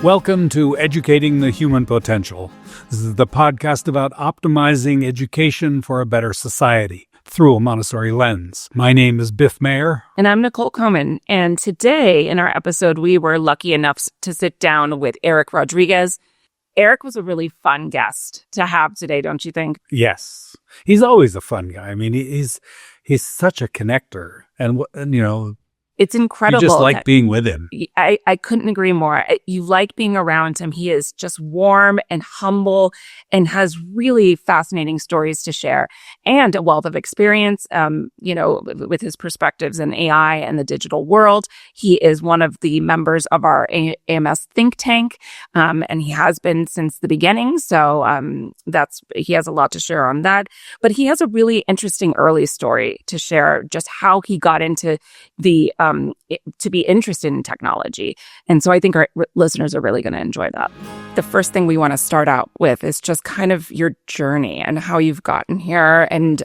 Welcome to Educating the Human Potential. This is the podcast about optimizing education for a better society through a Montessori lens. My name is Biff Maier. And I'm Nicole Coman. And today in our episode, we were lucky enough to sit down with Eric Rodriguez. Eric was a really fun guest to have today, don't you think? Yes. He's always a fun guy. I mean, he's such a connector. And you know, it's incredible. You just like being with him. I couldn't agree more. You like being around him. He is just warm and humble and has really fascinating stories to share and a wealth of experience, with his perspectives in AI and the digital world. He is one of the members of our AMS Think Tank, and he has been since the beginning. So he has a lot to share on that. But he has a really interesting early story to share, just how he got into to be interested in technology. And so I think our listeners are really going to enjoy that. The first thing we want to start out with is just kind of your journey and how you've gotten here. And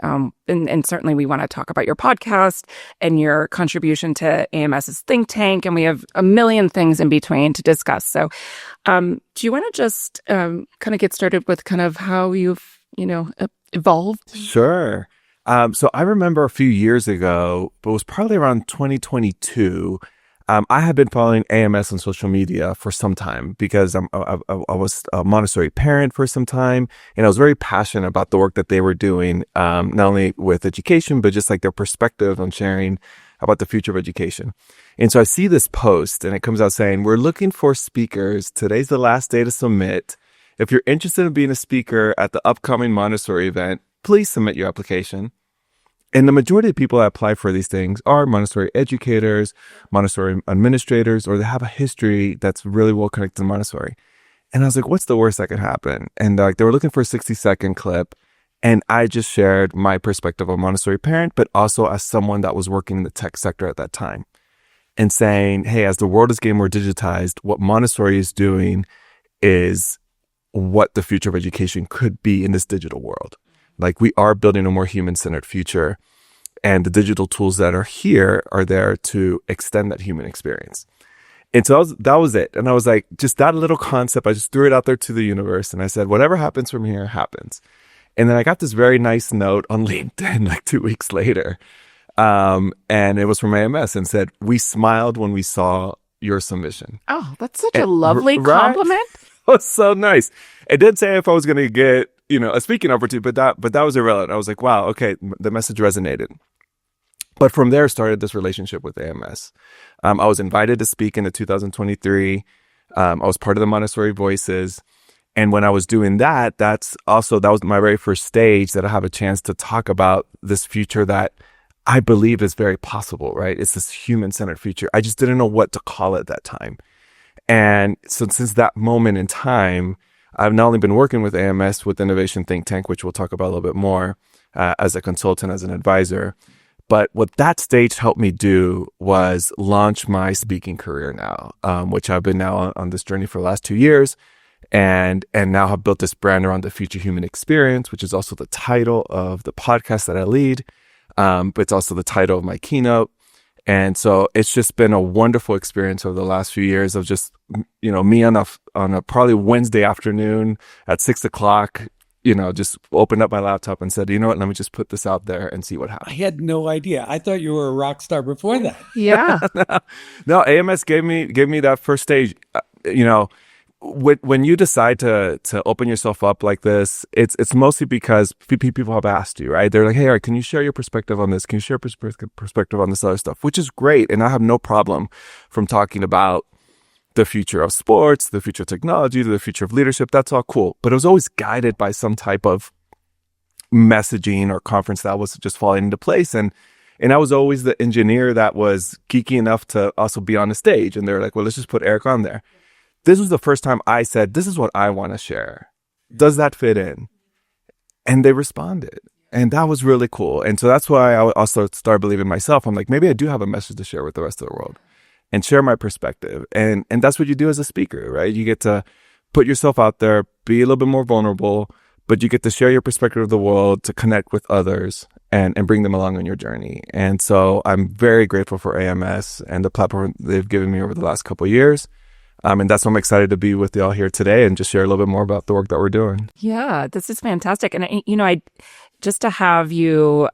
certainly we want to talk about your podcast and your contribution to AMS's Think Tank. And we have a million things in between to discuss. So do you want to just kind of get started with kind of how you've, evolved? Sure. So I remember a few years ago, but it was probably around 2022, I had been following AMS on social media for some time because I was a Montessori parent for some time, and I was very passionate about the work that they were doing, not only with education, but just like their perspective on sharing about the future of education. And so I see this post, and it comes out saying, "We're looking for speakers. Today's the last day to submit. If you're interested in being a speaker at the upcoming Montessori event, please submit your application." And the majority of people that apply for these things are Montessori educators, Montessori administrators, or they have a history that's really well connected to Montessori. And I was like, what's the worst that could happen? And they were looking for a 60-second clip. And I just shared my perspective of a Montessori parent, but also as someone that was working in the tech sector at that time. And saying, hey, as the world is getting more digitized, what Montessori is doing is what the future of education could be in this digital world. Like, we are building a more human-centered future, and the digital tools that are here are there to extend that human experience. And so that was it. And I was like, just that little concept, I just threw it out there to the universe. And I said, whatever happens from here happens. And then I got this very nice note on LinkedIn like 2 weeks later. And it was from AMS and said, "We smiled when we saw your submission." Oh, that's such a lovely compliment. It was so nice. It didn't say if I was going to get a speaking opportunity, but that was irrelevant. I was like, wow, okay, the message resonated. But from there started this relationship with AMS. I was invited to speak in 2023. I was part of the Montessori Voices. And when I was doing that, that was my very first stage that I have a chance to talk about this future that I believe is very possible, right? It's this human-centered future. I just didn't know what to call it at that time. And so since that moment in time, I've not only been working with AMS, with Innovation Think Tank, which we'll talk about a little bit more, as a consultant, as an advisor. But what that stage helped me do was launch my speaking career now, which I've been now on this journey for the last 2 years, and now have built this brand around the future human experience, which is also the title of the podcast that I lead, but it's also the title of my keynote. And so it's just been a wonderful experience over the last few years of just, me on a probably Wednesday afternoon at 6:00, just opened up my laptop and said, you know what, let me just put this out there and see what happens. I had no idea. I thought you were a rock star before that. Yeah. No, AMS gave me that first stage. When you decide to open yourself up like this, it's mostly because people have asked you, right? They're like, hey, Eric, can you share your perspective on this? Can you share perspective on this other stuff? Which is great. And I have no problem from talking about the future of sports, the future of technology, the future of leadership. That's all cool. But it was always guided by some type of messaging or conference that was just falling into place. And I was always the engineer that was geeky enough to also be on the stage. And they're like, well, let's just put Eric on there. This was the first time I said, this is what I want to share. Does that fit in? And they responded. And that was really cool. And so that's why I also started believing myself. I'm like, maybe I do have a message to share with the rest of the world and share my perspective. And that's what you do as a speaker, right? You get to put yourself out there, be a little bit more vulnerable, but you get to share your perspective of the world, to connect with others and bring them along on your journey. And so I'm very grateful for AMS and the platform they've given me over the last couple of years. And that's why I'm excited to be with y'all here today and just share a little bit more about the work that we're doing. Yeah, this is fantastic. And, I just to have you,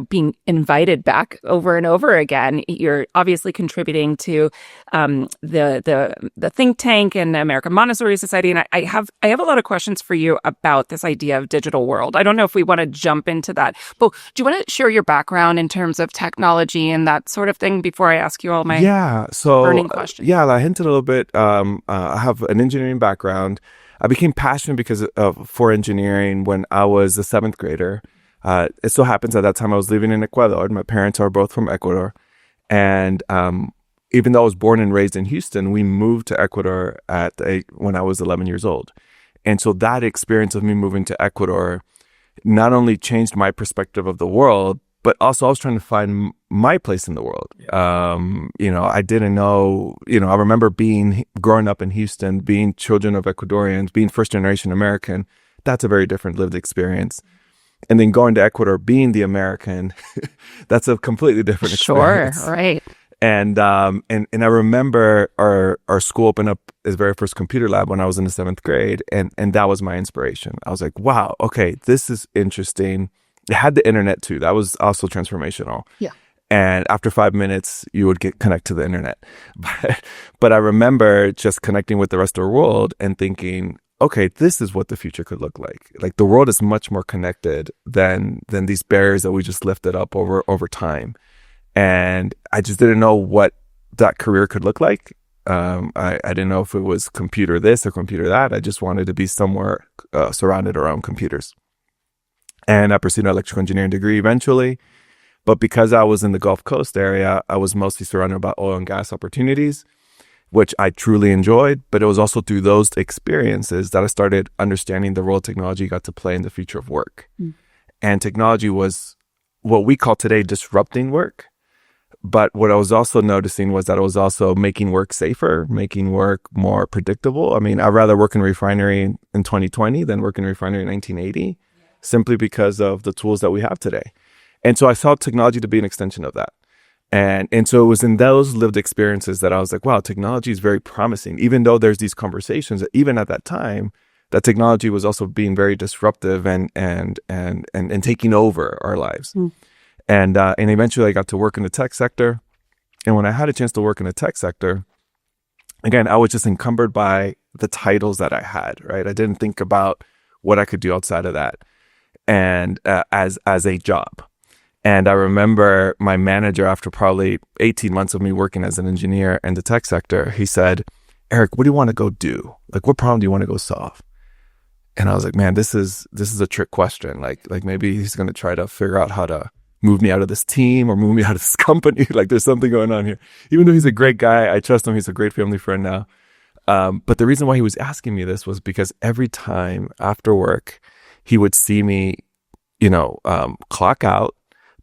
being invited back over and over again, you're obviously contributing to the think tank and the American Montessori Society. And I have a lot of questions for you about this idea of digital world. I don't know if we want to jump into that, but do you want to share your background in terms of technology and that sort of thing before I ask you all my burning questions? Yeah, I hinted a little bit. I have an engineering background. I became passionate for engineering when I was a seventh grader. It so happens at that time I was living in Ecuador. My parents are both from Ecuador. And even though I was born and raised in Houston, we moved to Ecuador when I was 11 years old. And so that experience of me moving to Ecuador not only changed my perspective of the world, but also I was trying to find my place in the world. I didn't know, I remember growing up in Houston, being children of Ecuadorians, being first generation American. That's a very different lived experience. And then going to Ecuador, being the American, that's a completely different experience. Sure, right. And I remember our school opened up its very first computer lab when I was in the seventh grade. And that was my inspiration. I was like, wow, okay, this is interesting. It had the internet too. That was also transformational. Yeah. And after 5 minutes, you would connect to the internet. But I remember just connecting with the rest of the world and thinking, okay, this is what the future could look like. Like the world is much more connected than these barriers that we just lifted up over time. And I just didn't know what that career could look like. I didn't know if it was computer this or computer that. I just wanted to be somewhere surrounded around computers. And I pursued an electrical engineering degree eventually. But because I was in the Gulf Coast area, I was mostly surrounded by oil and gas opportunities, which I truly enjoyed. But it was also through those experiences that I started understanding the role technology got to play in the future of work. And technology was what we call today disrupting work. But what I was also noticing was that it was also making work safer, making work more predictable. I mean, I'd rather work in a refinery in 2020 than work in a refinery in 1980. Simply because of the tools that we have today. And so I saw technology to be an extension of that. And so it was in those lived experiences that I was like, wow, technology is very promising. Even though there's these conversations, even at that time, that technology was also being very disruptive and taking over our lives. And eventually I got to work in the tech sector. And when I had a chance to work in the tech sector, again, I was just encumbered by the titles that I had, right? I didn't think about what I could do outside of that. And as a job. And I remember my manager, after probably 18 months of me working as an engineer in the tech sector, he said, Eric, what do you want to go do? Like, what problem do you want to go solve? And I was like, man, this is a trick question. Like maybe he's going to try to figure out how to move me out of this team or move me out of this company. Like there's something going on here. Even though he's a great guy, I trust him. He's a great family friend now. But the reason why he was asking me this was because every time after work, he would see me, clock out,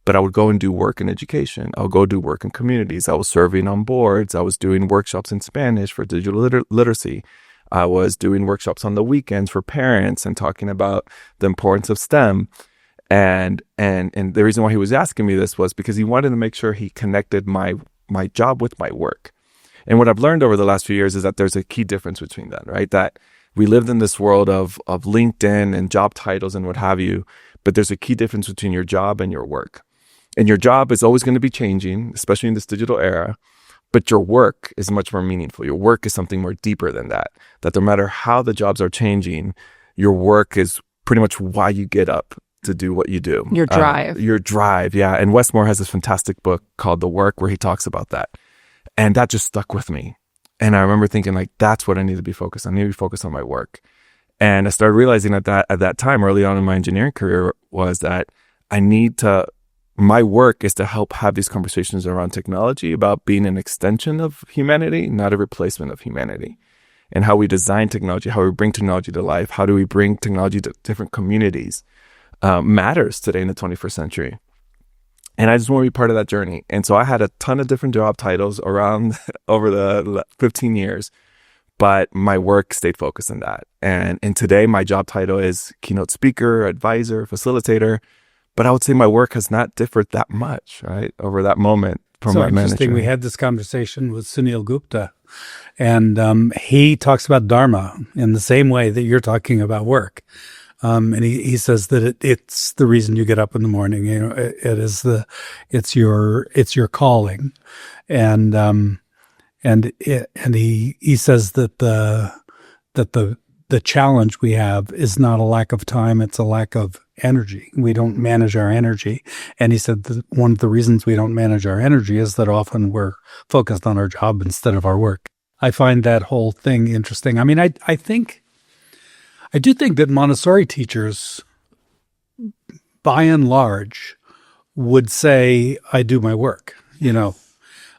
but I would go and do work in education. I would go do work in communities. I was serving on boards. I was doing workshops in Spanish for digital literacy. I was doing workshops on the weekends for parents and talking about the importance of STEM. And the reason why he was asking me this was because he wanted to make sure he connected my job with my work. And what I've learned over the last few years is that there's a key difference between that, right? That we lived in this world of LinkedIn and job titles and what have you, but there's a key difference between your job and your work. And your job is always going to be changing, especially in this digital era, but your work is much more meaningful. Your work is something more deeper than that, that no matter how the jobs are changing, your work is pretty much why you get up to do what you do. Your drive. Your drive, yeah. And Westmore has this fantastic book called The Work where he talks about that. And that just stuck with me. And I remember thinking, like, that's what I need to be focused on. I need to be focused on my work. And I started realizing at that time, early on in my engineering career, was that my work is to help have these conversations around technology about being an extension of humanity, not a replacement of humanity. And how we design technology, how we bring technology to life, how do we bring technology to different communities matters today in the 21st century. And I just want to be part of that journey. And so I had a ton of different job titles around over the 15 years, but my work stayed focused on that. And today my job title is keynote speaker, advisor, facilitator. But I would say my work has not differed that much, right, over that moment. from so my interesting. manager. We had this conversation with Sunil Gupta, and he talks about Dharma in the same way that you're talking about work. And he says that it's the reason you get up in the morning. You know, it's your calling, and he says that the challenge we have is not a lack of time; it's a lack of energy. We don't manage our energy, and he said that one of the reasons we don't manage our energy is that often we're focused on our job instead of our work. I find that whole thing interesting. I mean, I do think that Montessori teachers, by and large, would say, I do my work, you know.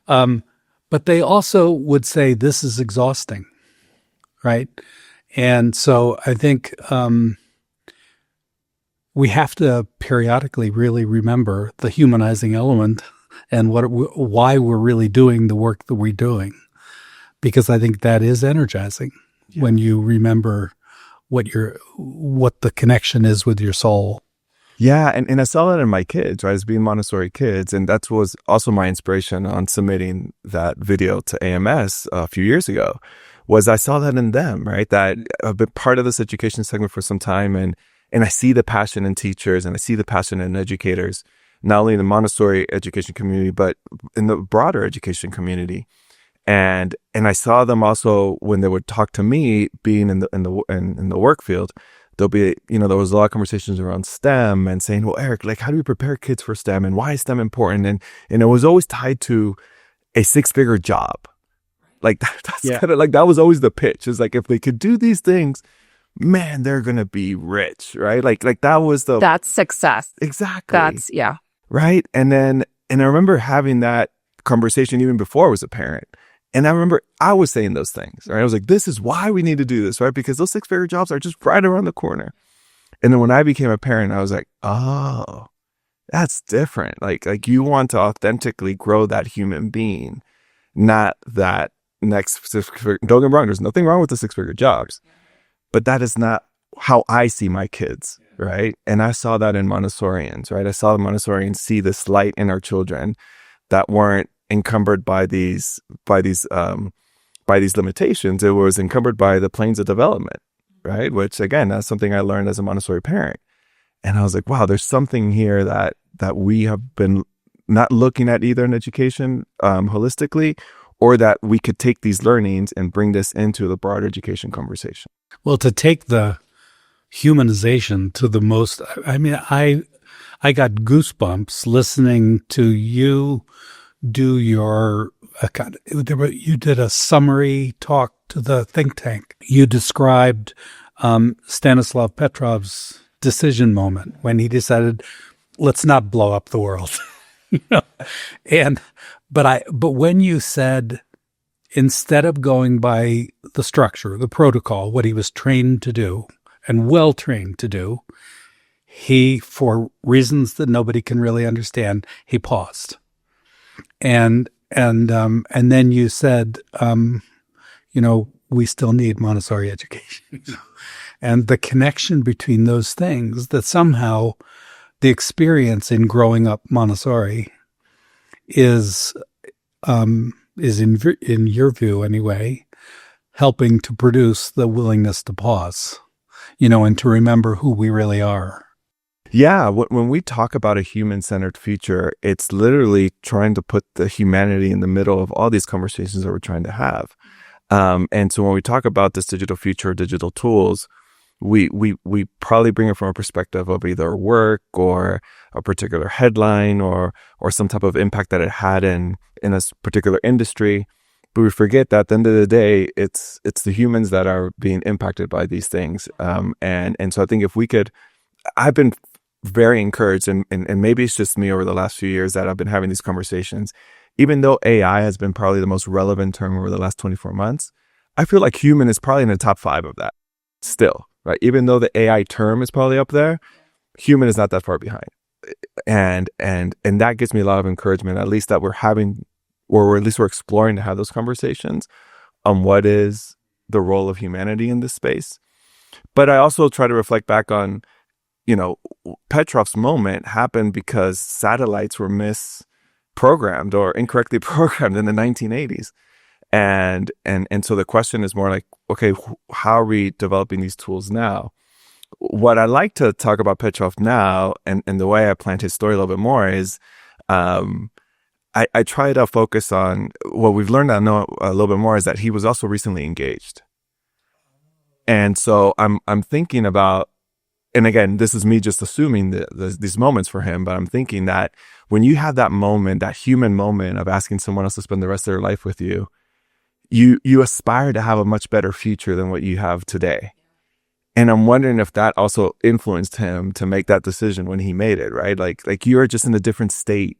But they also would say, this is exhausting, right? And so I think we have to periodically really remember the humanizing element and why we're really doing the work that we're doing. Because I think that is energizing when you remember what the connection is with your soul. Yeah, and I saw that in my kids, right, as being Montessori kids, and that was also my inspiration on submitting that video to AMS a few years ago, was I saw that in them, right, that I've been part of this education segment for some time, and I see the passion in teachers, and I see the passion in educators, not only in the Montessori education community, but in the broader education community. And I saw them also when they would talk to me, being in the work field. There'll be, there was a lot of conversations around STEM and saying, well, Eric, like, how do we prepare kids for STEM and why is STEM important? And it was always tied to a 6-figure job. Like that's kind of like, that was always the pitch. It's like, if they could do these things, man, they're going to be rich, right? Like that was that's success. Exactly. Yeah. Right. And I remember having that conversation even before I was a parent. And I remember I was saying those things, right? I was like, this is why we need to do this, right? Because those 6-figure jobs are just right around the corner. And then when I became a parent, I was like, oh, that's different. Like you want to authentically grow that human being, not that next 6-figure. Don't get me wrong, there's nothing wrong with the 6-figure jobs, but that is not how I see my kids, right? And I saw that in Montessorians, right? I saw the Montessorians see this light in our children that weren't encumbered by these limitations. It was encumbered by the planes of development, right? Which again, that's something I learned as a Montessori parent. And I was like, wow, there's something here that we have been not looking at either in education holistically, or that we could take these learnings and bring this into the broader education conversation. Well, to take the humanization to the most, I mean, I got goosebumps listening to you do you did a summary talk to the think tank. You described Stanislav Petrov's decision moment when he decided, let's not blow up the world. But when you said, instead of going by the structure, the protocol, what he was trained to do and well trained to do, he, for reasons that nobody can really understand, he paused. And then you said, we still need Montessori education. And the connection between those things, that somehow the experience in growing up Montessori is in your view anyway, helping to produce the willingness to pause, and to remember who we really are. Yeah, when we talk about a human-centered future, it's literally trying to put the humanity in the middle of all these conversations that we're trying to have. And so when we talk about this digital future, digital tools, we probably bring it from a perspective of either work or a particular headline or some type of impact that it had in a particular industry. But we forget that at the end of the day, it's the humans that are being impacted by these things. And so I think if we could, I've been very encouraged, and maybe it's just me over the last few years that I've been having these conversations. Even though AI has been probably the most relevant term over the last 24 months, I feel like human is probably in the top 5 of that still, right? Even though the AI term is probably up there, human is not that far behind. And that gives me a lot of encouragement, at least that we're having, or at least we're exploring to have those conversations on what is the role of humanity in this space. But I also try to reflect back on, Petrov's moment happened because satellites were programmed or incorrectly programmed in the 1980s. And so the question is more like, okay, how are we developing these tools now? What I like to talk about Petrov now, and the way I plant his story a little bit more is, I try to focus on what we've learned to know a little bit more is that he was also recently engaged. And so I'm thinking about, and again, this is me just assuming these moments for him, but I'm thinking that when you have that moment, that human moment of asking someone else to spend the rest of their life with you, you aspire to have a much better future than what you have today. And I'm wondering if that also influenced him to make that decision when he made it, right? Like you're just in a different state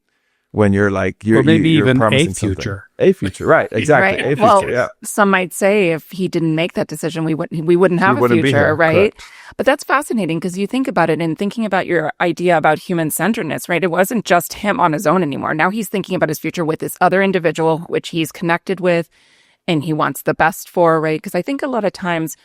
when you're like, you're, or maybe you're even promising a future. Something. A future, right? Exactly. Right. A Well, future, yeah. some might say if he didn't make that decision, we wouldn't have a be future, here. right? Correct. But that's fascinating because you think about it and thinking about your idea about human-centeredness, right? It wasn't just him on his own anymore. Now he's thinking about his future with this other individual, which he's connected with, and he wants the best for, right? Because I think a lot of times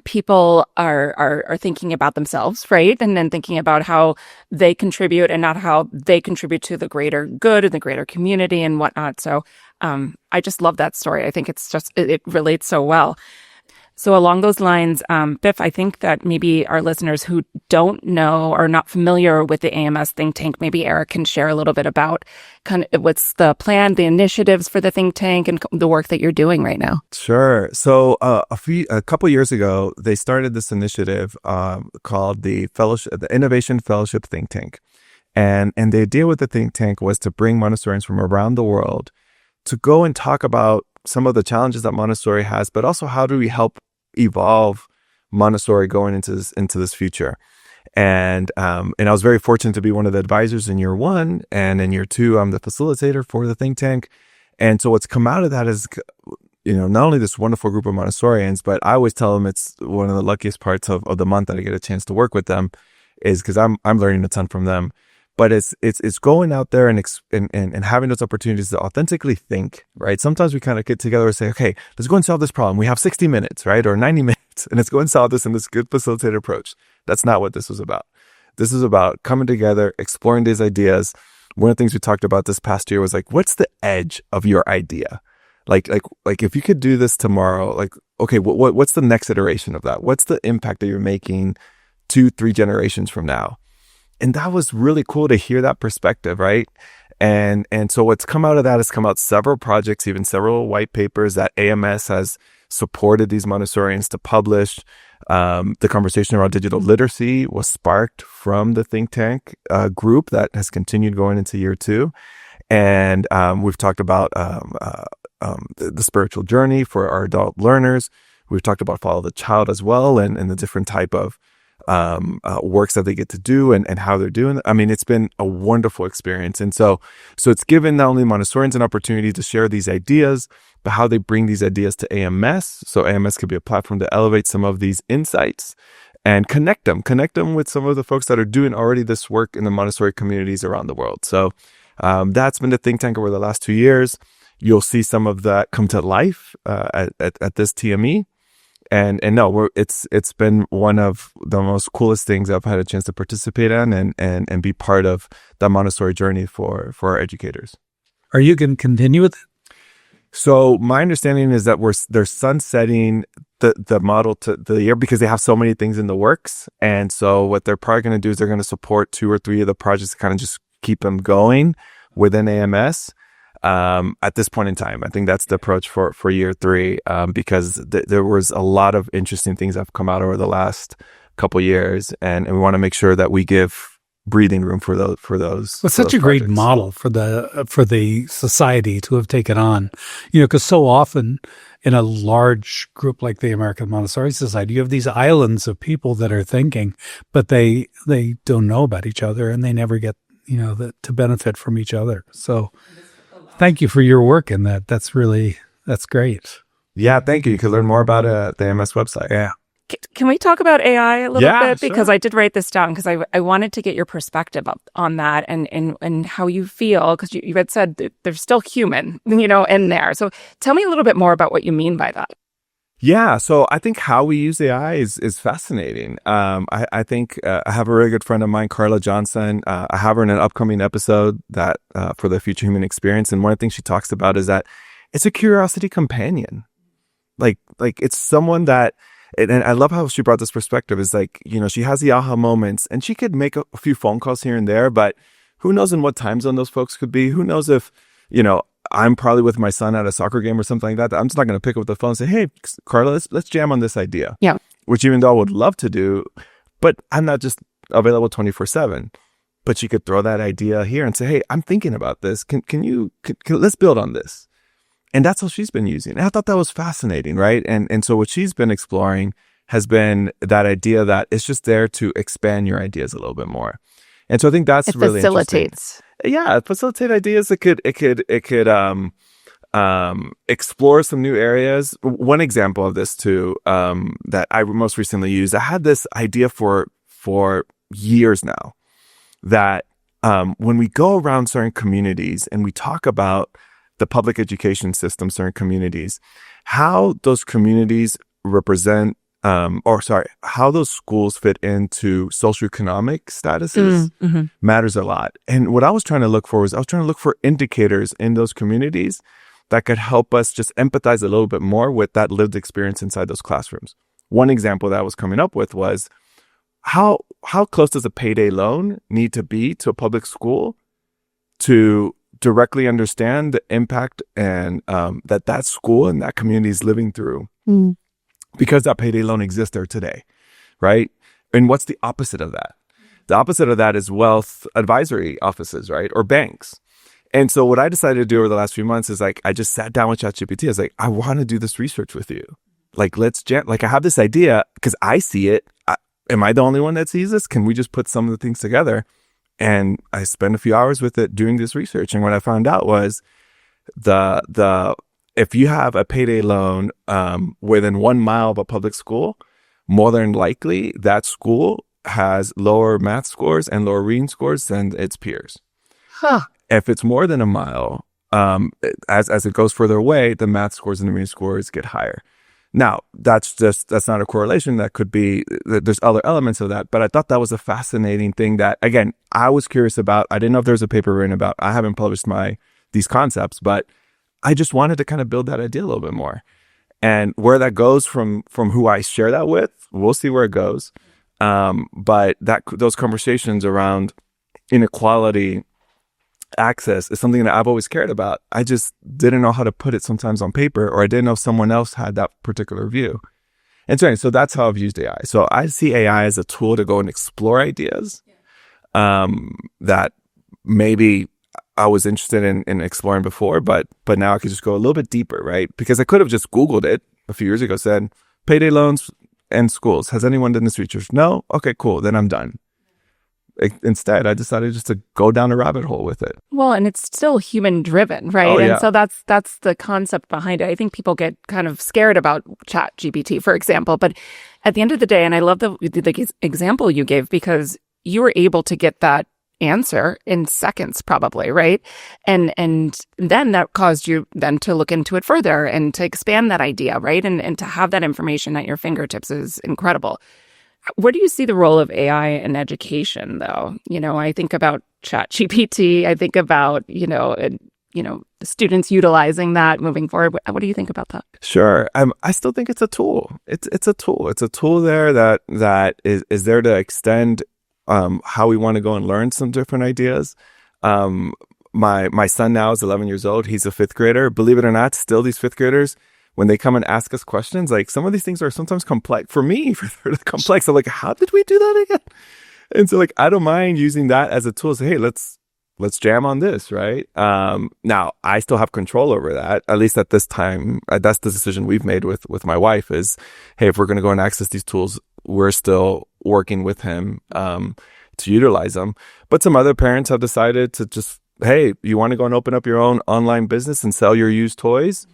people are thinking about themselves, right? And then thinking about how they contribute and not how they contribute to the greater good and the greater community and whatnot. So I just love that story. I think it relates so well. So along those lines, Biff, I think that maybe our listeners who don't know or not familiar with the AMS Think Tank, maybe Eric can share a little bit about kind of what's the plan, the initiatives for the think tank, and the work that you're doing right now. Sure. So a couple years ago, they started this initiative called the Innovation Fellowship Think Tank, and the idea with the think tank was to bring Montessorians from around the world to go and talk about some of the challenges that Montessori has, but also how do we help evolve Montessori going into this future. And I was very fortunate to be one of the advisors in year one, and in year two, I'm the facilitator for the think tank. And so what's come out of that is, not only this wonderful group of Montessorians, but I always tell them it's one of the luckiest parts of the month that I get a chance to work with them, is because I'm learning a ton from them. But it's going out there and having those opportunities to authentically think, right? Sometimes we kind of get together and say, okay, let's go and solve this problem. We have 60 minutes, right? Or 90 minutes, and let's go and solve this in this good facilitated approach. That's not what this was about. This is about coming together, exploring these ideas. One of the things we talked about this past year was like, what's the edge of your idea? Like if you could do this tomorrow, like, okay, what's the next iteration of that? What's the impact that you're making 2-3 generations from now? And that was really cool to hear that perspective, right? And so what's come out of that has come out several projects, even several white papers that AMS has supported these Montessorians to publish. The conversation around digital literacy was sparked from the think tank group that has continued going into year two. And we've talked about the spiritual journey for our adult learners. We've talked about Follow the Child as well, and the different type of works that they get to do and how they're doing it. I mean, it's been a wonderful experience. And so it's given not only Montessorians an opportunity to share these ideas, but how they bring these ideas to AMS. So AMS could be a platform to elevate some of these insights and connect them with some of the folks that are doing already this work in the Montessori communities around the world. So that's been the think tank over the last 2 years. You'll see some of that come to life at this TME. And no, it's been one of the most coolest things I've had a chance to participate in and be part of the Montessori journey for our educators. Are you going to continue with it? So my understanding is that they're sunsetting the model to the year because they have so many things in the works. And so what they're probably going to do is they're going to support 2 or 3 of the projects to kind of just keep them going within AMS. At this point in time, I think that's the approach for year 3, because there was a lot of interesting things that have come out over the last couple years, and we want to make sure that we give breathing room for those. Well, it's such a great model for the society to have taken on, because so often in a large group like the American Montessori Society, you have these islands of people that are thinking, but they don't know about each other, and they never get to benefit from each other. So. Thank you for your work in that. That's great. Yeah, thank you. You can learn more about it at the AMS website. Yeah. Can we talk about AI a little bit? Sure. Because I did write this down because I wanted to get your perspective on that and how you feel, because you had said that they're still human, in there. So tell me a little bit more about what you mean by that. Yeah, so I think how we use AI is fascinating. I think I have a really good friend of mine, Carla Johnson. I have her in an upcoming episode that for the Future Human Experience, and one of the things she talks about is that it's a curiosity companion. Like it's someone that, and I love how she brought this perspective. Is like, she has the aha moments, and she could make a few phone calls here and there, but who knows in what time zone those folks could be? Who knows if I'm probably with my son at a soccer game or something like that. I'm just not going to pick up the phone and say, "Hey, Carla, let's jam on this idea." Yeah. Which even though I would love to do, but I'm not just available 24/7. But she could throw that idea here and say, "Hey, I'm thinking about this. Can let's build on this." And that's how she's been using. And I thought that was fascinating, right? And so what she's been exploring has been that idea that it's just there to expand your ideas a little bit more. And so I think that's really facilitates. Yeah, facilitate ideas. It could explore some new areas. One example of this too, that I most recently used, I had this idea for years now that when we go around certain communities and we talk about the public education system, certain communities, how those communities represent how those schools fit into socioeconomic statuses matters a lot. And what I was trying to look for indicators in those communities that could help us just empathize a little bit more with that lived experience inside those classrooms. One example that I was coming up with was how close does a payday loan need to be to a public school to directly understand the impact and that school and that community is living through. Because that payday loan exists there today, right? And what's the opposite of that? The opposite of that is wealth advisory offices, right? Or banks. And so what I decided to do over the last few months is I just sat down with ChatGPT. I was like, I want to do this research with you. Like, I have this idea because I see it. Am I the only one that sees this? Can we just put some of the things together? And I spent a few hours with it doing this research. And what I found out was if you have a payday loan within 1 mile of a public school, more than likely that school has lower math scores and lower reading scores than its peers. Huh. If it's more than a mile, as it goes further away, the math scores and the reading scores get higher. Now, that's not a correlation. That could be, there's other elements of that. But I thought that was a fascinating thing that, again, I was curious about. I didn't know if there was a paper written about. I haven't published these concepts, but I just wanted to kind of build that idea a little bit more. And where that goes from who I share that with, we'll see where it goes. But those conversations around inequality, access is something that I've always cared about. I just didn't know how to put it sometimes on paper, or I didn't know someone else had that particular view. And so that's how I've used AI. So I see AI as a tool to go and explore ideas that maybe I was interested in exploring before, but now I could just go a little bit deeper, right? Because I could have just Googled it a few years ago, said, payday loans and schools. Has anyone done this research? No? Okay, cool. Then I'm done. Instead, I decided just to go down a rabbit hole with it. Well, and it's still human driven, right? Oh, yeah. And so that's the concept behind it. I think people get kind of scared about ChatGPT, for example. But at the end of the day, and I love the example you gave, because you were able to get that answer in seconds, probably, right? And then that caused you then to look into it further and to expand that idea, right? And to have that information at your fingertips is incredible. Where do you see the role of AI in education, though? I think about ChatGPT. I think about, the students utilizing that moving forward. What do you think about that? Sure. I still think it's a tool. It's a tool. It's a tool there that is there to extend how we want to go and learn some different ideas. My son now is 11 years old. He's a fifth grader. Believe it or not, still these fifth graders, when they come and ask us questions, like some of these things are sometimes complex for me. They're complex. I'm like, how did we do that again? And so I don't mind using that as a tool. Say, hey, let's jam on this, right? Now I still have control over that. At least at this time, that's the decision we've made with my wife is, hey, if we're going to go and access these tools, we're still working with him to utilize them. But some other parents have decided to just, hey, you want to go and open up your own online business and sell your used toys?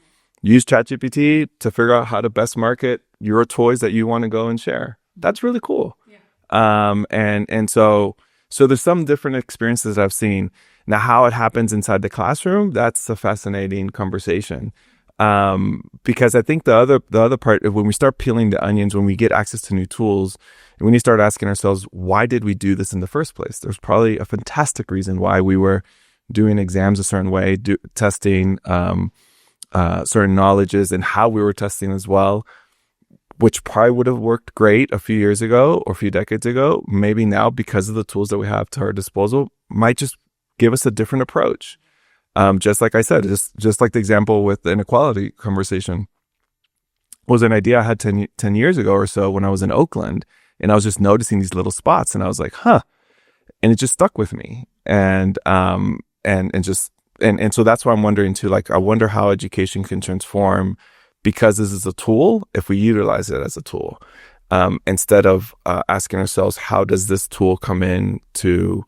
Use ChatGPT to figure out how to best market your toys that you want to go and share. That's really cool. Yeah. And so there's some different experiences that I've seen. Now, how it happens inside the classroom, that's a fascinating conversation. Because I think the other part of when we start peeling the onions, when we get access to new tools, and when you start asking ourselves, why did we do this in the first place? There's probably a fantastic reason why we were doing exams a certain way, testing certain knowledges, and how we were testing as well, which probably would have worked great a few years ago or a few decades ago. Maybe now, because of the tools that we have to our disposal, might just give us a different approach. Just like I said, just like the example with the inequality conversation was an idea I had 10 years ago or so when I was in Oakland, and I was just noticing these little spots, and I was like, huh, and it just stuck with me. And so that's why I'm wondering too, like, I wonder how education can transform, because this is a tool, if we utilize it as a tool, instead of asking ourselves, how does this tool come in to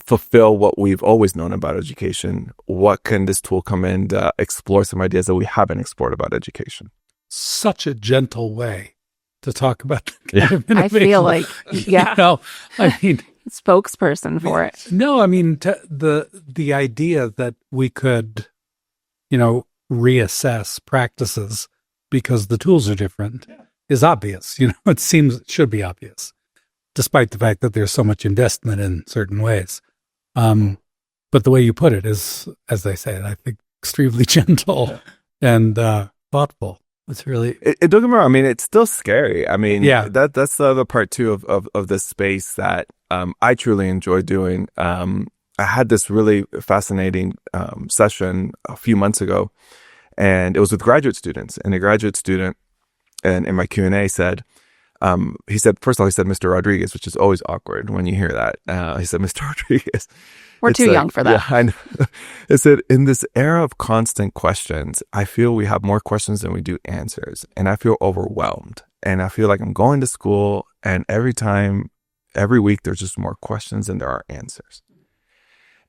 fulfill what we've always known about education? What can this tool come in to explore some ideas that we haven't explored about education? Such a gentle way to talk about the kind of I feel like, yeah. You know, I mean, spokesperson for it. No, I mean, the idea that we could, you know, reassess practices because the tools are different is obvious. You know, it should be obvious, despite the fact that there's so much investment in certain ways. But the way you put it is, as I say, I think extremely gentle and thoughtful. It's really it don't get me wrong. I mean, it's still scary. I mean, yeah, that's the other part too of this space that I truly enjoy doing. I had this really fascinating session a few months ago, and it was with graduate students. And a graduate student, and in my Q&A said, he said, first of all, he said, Mr. Rodriguez, which is always awkward when you hear that. He said, Mr. Rodriguez. We're too young for that. Yeah, I know. It said, in this era of constant questions, I feel we have more questions than we do answers. And I feel overwhelmed. And I feel like I'm going to school, and every week, there's just more questions than there are answers.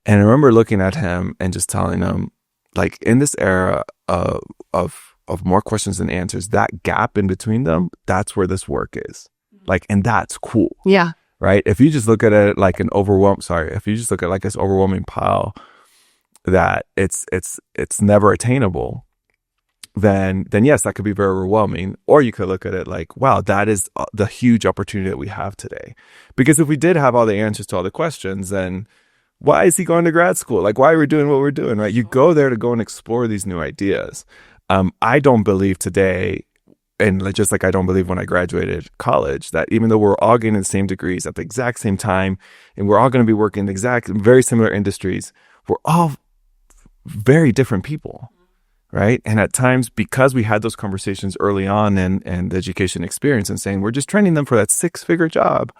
And I remember looking at him and just telling him, like, in this era of more questions than answers, that gap in between them, that's where this work is. Like, and that's cool. Yeah. Right? If you just look at it like if you just look at like this overwhelming pile that it's never attainable, then yes, that could be very overwhelming. Or you could look at it like, wow, that is the huge opportunity that we have today. Because if we did have all the answers to all the questions, then why is he going to grad school? Like, why are we doing what we're doing, right? You go there to go and explore these new ideas. I don't believe today, and just like I don't believe when I graduated college, that even though we're all getting the same degrees at the exact same time, and we're all going to be working in very similar industries, we're all very different people, right? And at times, because we had those conversations early on in the education experience and saying, we're just training them for that 6-figure job,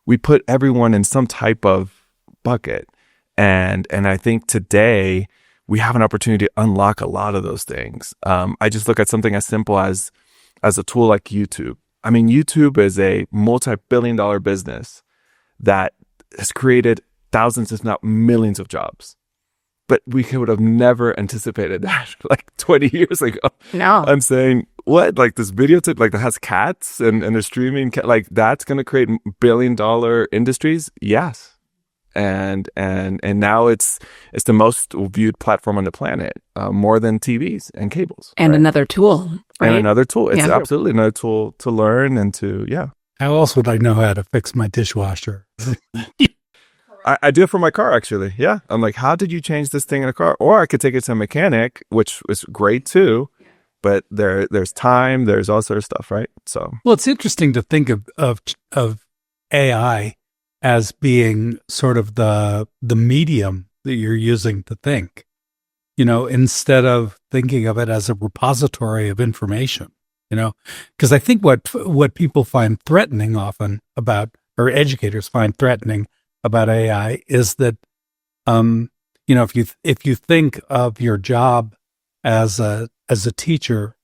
we put everyone in some type of bucket. And I think today we have an opportunity to unlock a lot of those things. I just look at something as simple as a tool like YouTube. I mean, YouTube is a multi-billion-dollar business that has created thousands, if not millions of jobs. But we would have never anticipated that like 20 years ago. No. I'm saying, what? Like this video tip, like that has cats and they're streaming, like that's going to create billion-dollar industries? Yes. And now it's the most viewed platform on the planet, more than TVs and cables. And right? Another tool, right? And another tool. It's Yeah. absolutely another tool to learn and to, yeah. how else would I know how to fix my dishwasher? I do it for my car, actually. Yeah. I'm like, how did you change this thing in a car? Or I could take it to a mechanic, which is great too. But there's time, there's all sort of stuff, right? So, Well, it's interesting to think of AI as being sort of the medium that you're using to think, you know, instead of thinking of it as a repository of information, you know, because I think what people find threatening often about, or educators find threatening about AI is that, you know, if you think of your job as a teacher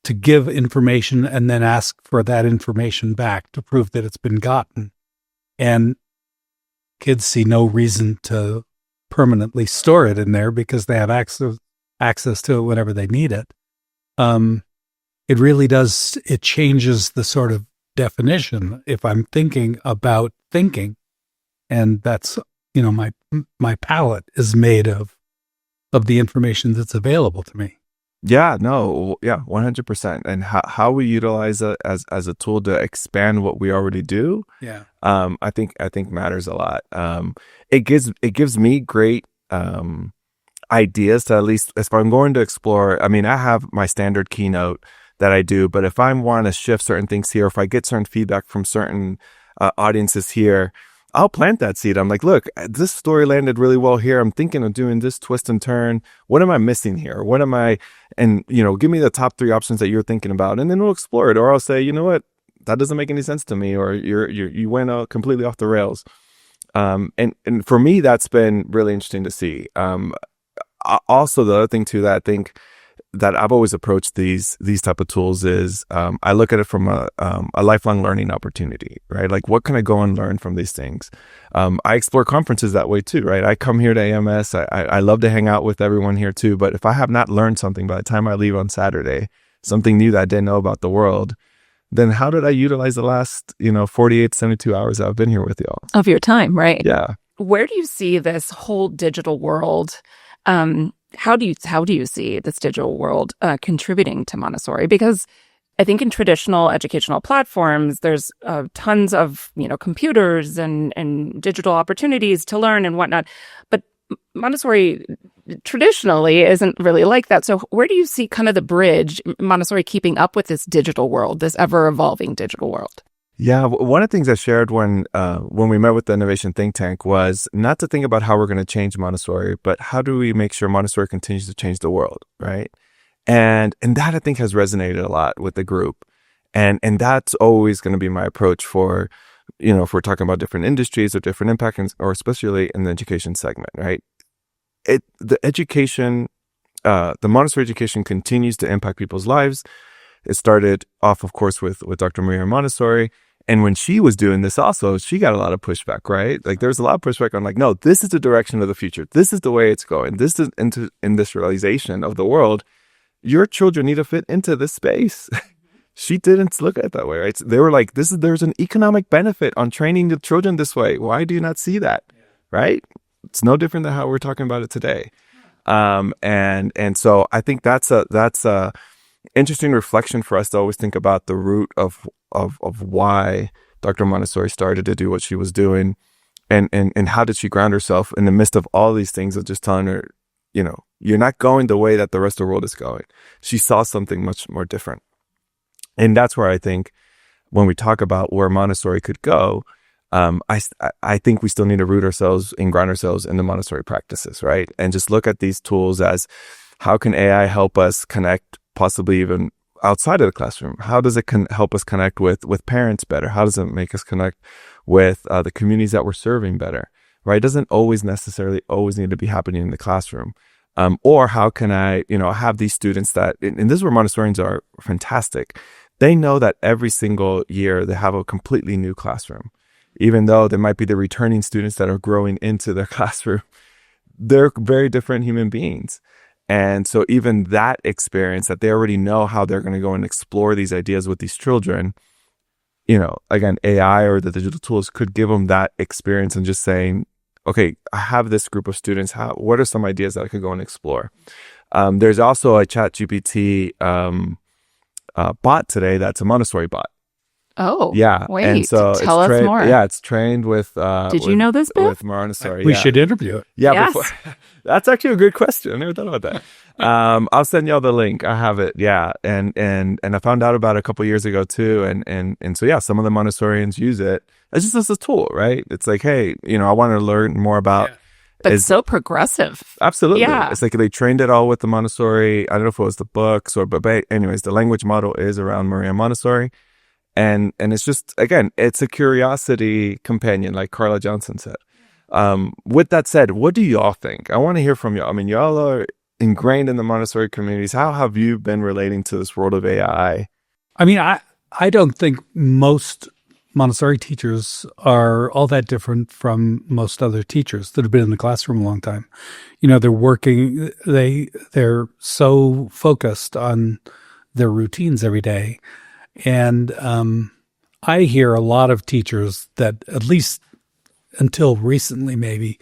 to give information and then ask for that information back to prove that it's been gotten, and kids see no reason to permanently store it in there because they have access to it whenever they need it. It really does, it changes the sort of definition if I'm thinking about thinking. And that's, you know, my palate is made of of the information that's available to me. Yeah, no, yeah, 100%. And how we utilize it as a tool to expand what we already do, Yeah. I think matters a lot. It gives me great ideas to, at least if I'm going to explore. I mean, I have my standard keynote that I do, but if I want to shift certain things here, if I get certain feedback from certain audiences here, I'll plant that seed. I'm like, look, this story landed really well here. I'm thinking of doing this twist and turn. What am I missing here? What am I, and give me the top 3 options that you're thinking about, and then we'll explore it. Or I'll say, you know what, that doesn't make any sense to me, or you went completely off the rails. And for me, that's been really interesting to see. Also, the other thing too that I think that I've always approached these type of tools is I look at it from a lifelong learning opportunity, right? Like, what can I go and learn from these things? I explore conferences that way too, right? I come here to AMS. I love to hang out with everyone here too. But if I have not learned something by the time I leave on Saturday, something new that I didn't know about the world, then how did I utilize the last 48, 72 hours that I've been here with y'all? Of your time, right? Yeah. Where do you see this whole digital world? How do you see this digital world contributing to Montessori? Because I think in traditional educational platforms, there's tons of computers and digital opportunities to learn and whatnot, but Montessori traditionally isn't really like that. So where do you see kind of the bridge, Montessori keeping up with this digital world, this ever-evolving digital world? Yeah, one of the things I shared when we met with the Innovation Think Tank was not to think about how we're going to change Montessori, but how do we make sure Montessori continues to change the world, right? And that I think has resonated a lot with the group, and that's always going to be my approach for, if we're talking about different industries or different impacts, or especially in the education segment, right? The Montessori education continues to impact people's lives. It started off, of course, with Dr. Maier Montessori. And when she was doing this also, she got a lot of pushback, right? Like, there's a lot of pushback on like, no, this is the direction of the future. This is the way it's going. This is industrialization of the world. Your children need to fit into this space. She didn't look at it that way, right? They were like, there's an economic benefit on training the children this way. Why do you not see that? Right? It's no different than how we're talking about it today. And so I think that's a interesting reflection for us to always think about the root of why Dr. Montessori started to do what she was doing, and how did she ground herself in the midst of all these things of just telling her, you're not going the way that the rest of the world is going. She saw something much more different. And that's where I think when we talk about where Montessori could go, I think we still need to root ourselves and ground ourselves in the Montessori practices, right? And just look at these tools as, how can AI help us connect, possibly even outside of the classroom? How does it help us connect with parents better? How does it make us connect with the communities that we're serving better, right? It doesn't necessarily always need to be happening in the classroom. Or how can I, have these students that, and this is where Montessorians are fantastic. They know that every single year they have a completely new classroom. Even though there might be the returning students that are growing into their classroom, they're very different human beings. And so even that experience, that they already know how they're going to go and explore these ideas with these children, again, AI or the digital tools could give them that experience and just saying, okay, I have this group of students. What are some ideas that I could go and explore? There's also a ChatGPT bot today that's a Montessori bot. Oh, yeah. Wait, and so tell us more. Yeah, it's trained with. Did you know this, Biff? With Montessori. We should interview it. Yeah, yes. That's actually a good question. I never thought about that. I'll send y'all the link. I have it. Yeah, and I found out about it a couple of years ago too. And so yeah, some of the Montessorians use it. It's just as a tool, right? It's like, hey, I want to learn more about. Yeah. But it's so progressive. Absolutely. Yeah. It's like they trained it all with the Montessori. I don't know if it was the books but anyways, the language model is around Maria Montessori. And it's just, again, it's a curiosity companion, like Carla Johnson said. With that said, what do y'all think? I want to hear from y'all. I mean, y'all are ingrained in the Montessori communities. How have you been relating to this world of AI? I mean, I don't think most Montessori teachers are all that different from most other teachers that have been in the classroom a long time. They're working, they're so focused on their routines every day. And I hear a lot of teachers that, at least until recently maybe,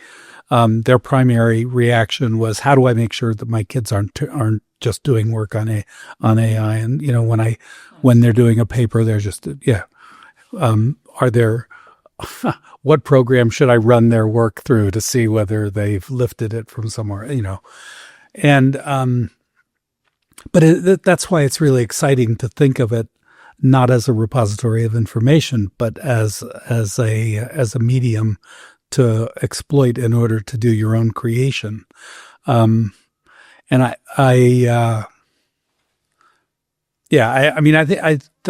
their primary reaction was, how do I make sure that my kids aren't just doing work on AI? And, when they're doing a paper, they're just, are there, what program should I run their work through to see whether they've lifted it from somewhere, and, but that's why it's really exciting to think of it not as a repository of information, but as a medium to exploit in order to do your own creation. And I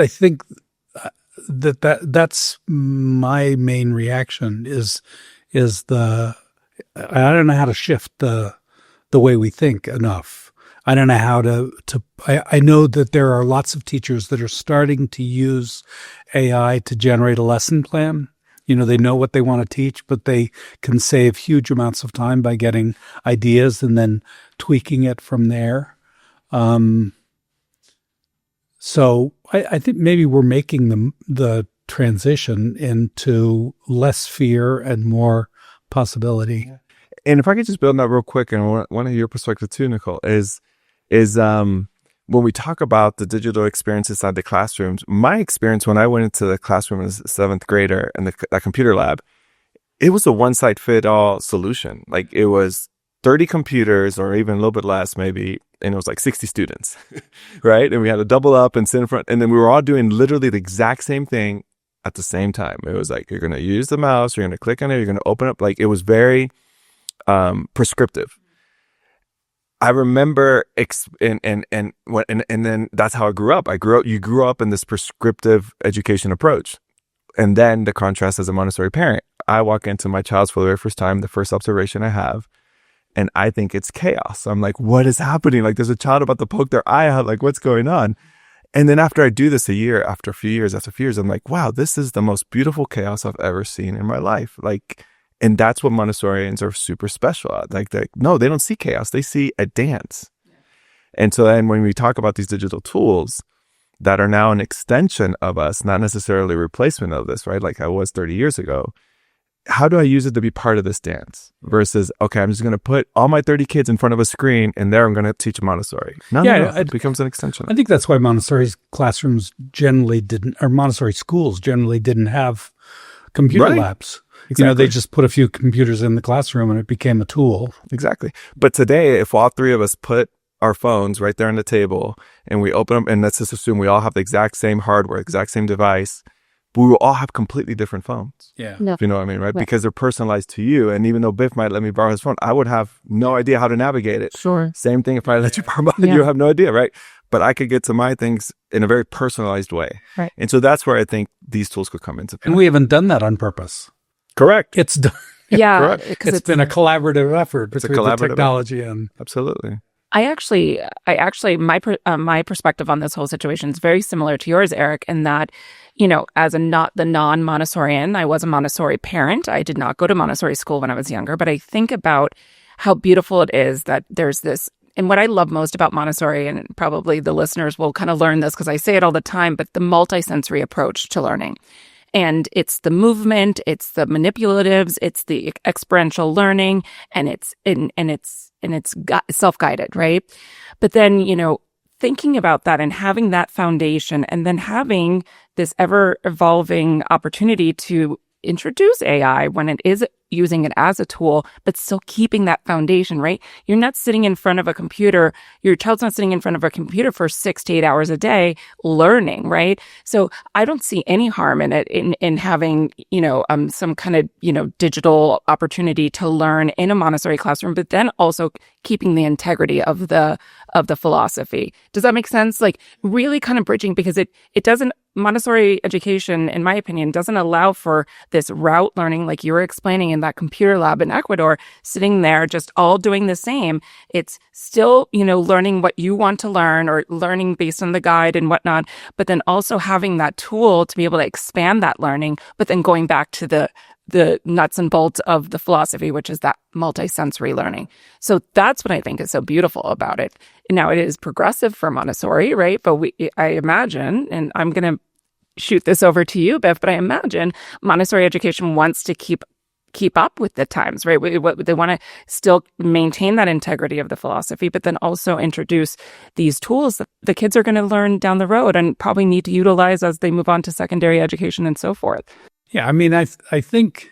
think that's my main reaction is I don't know how to shift the way we think enough. I don't know how I know that there are lots of teachers that are starting to use AI to generate a lesson plan. They know what they want to teach, but they can save huge amounts of time by getting ideas and then tweaking it from there. So I think maybe we're making the transition into less fear and more possibility. And if I could just build on that real quick, and I want to hear your perspective too, Nicole, is when we talk about the digital experience inside the classrooms, my experience when I went into the classroom as a 7th grader in that computer lab, it was a one-size-fit-all solution. Like, it was 30 computers or even a little bit less maybe, and it was like 60 students, right? And we had to double up and sit in front, and then we were all doing literally the exact same thing at the same time. It was like, you're going to use the mouse, you're going to click on it, you're going to open up. Like, it was very prescriptive. I remember, and then that's how I grew up. You grew up in this prescriptive education approach. And then the contrast as a Montessori parent, I walk into my child's for the very first time, the first observation I have, and I think it's chaos. I'm like, what is happening? Like, there's a child about to poke their eye out. Like, what's going on? And then after I do this after a few years, I'm like, wow, this is the most beautiful chaos I've ever seen in my life. Like, and that's what Montessorians are super special at. Like, no, they don't see chaos. They see a dance. And so then when we talk about these digital tools that are now an extension of us, not necessarily a replacement of this, right? Like I was 30 years ago, how do I use it to be part of this dance versus, okay, I'm just going to put all my 30 kids in front of a screen and there I'm going to teach Montessori. No, it becomes an extension. I think that's why Montessori classrooms generally didn't, or Montessori schools generally didn't have computer labs. Exactly. They just put a few computers in the classroom and it became a tool. Exactly. But today, if all three of us put our phones right there on the table and we open them, and let's just assume we all have the exact same hardware, exact same device, but we will all have completely different phones. Yeah. No. If you know what I mean, right? Because they're personalized to you. And even though Biff might let me borrow his phone, I would have no idea how to navigate it. Sure. Same thing if I let you borrow mine, you have no idea, right? But I could get to my things in a very personalized way. Right. And so that's where I think these tools could come into play. And we haven't done that on purpose. Correct. It's done. Yeah. It's been a collaborative effort between the technology and... Absolutely. I actually, my perspective on this whole situation is very similar to yours, Eric, in that, as the non-Montessorian, I was a Montessori parent. I did not go to Montessori school when I was younger, but I think about how beautiful it is that there's this, and what I love most about Montessori, and probably the listeners will kind of learn this because I say it all the time, but the multisensory approach to learning. And it's the movement, it's the manipulatives, it's the experiential learning, and it's self-guided, right? But then, thinking about that and having that foundation, and then having this ever-evolving opportunity to introduce AI when it is using it as a tool, but still keeping that foundation, right? You're not sitting in front of a computer. Your child's not sitting in front of a computer for 6 to 8 hours a day learning, right? So I don't see any harm in it, in having, some kind of, digital opportunity to learn in a Montessori classroom, but then also keeping the integrity of the philosophy. Does that make sense? Like really kind of bridging, because it doesn't, Montessori education, in my opinion, doesn't allow for this route learning like you were explaining in that computer lab in Ecuador, sitting there just all doing the same. It's still, learning what you want to learn or learning based on the guide and whatnot, but then also having that tool to be able to expand that learning, but then going back to the nuts and bolts of the philosophy, which is that multisensory learning. So that's what I think is so beautiful about it. Now, it is progressive for Montessori, right? But I imagine, and I'm going to shoot this over to you, Biff, but I imagine Montessori education wants to keep keep up with the times, right? They want to still maintain that integrity of the philosophy, but then also introduce these tools that the kids are going to learn down the road and probably need to utilize as they move on to secondary education and so forth. Yeah, I mean, I think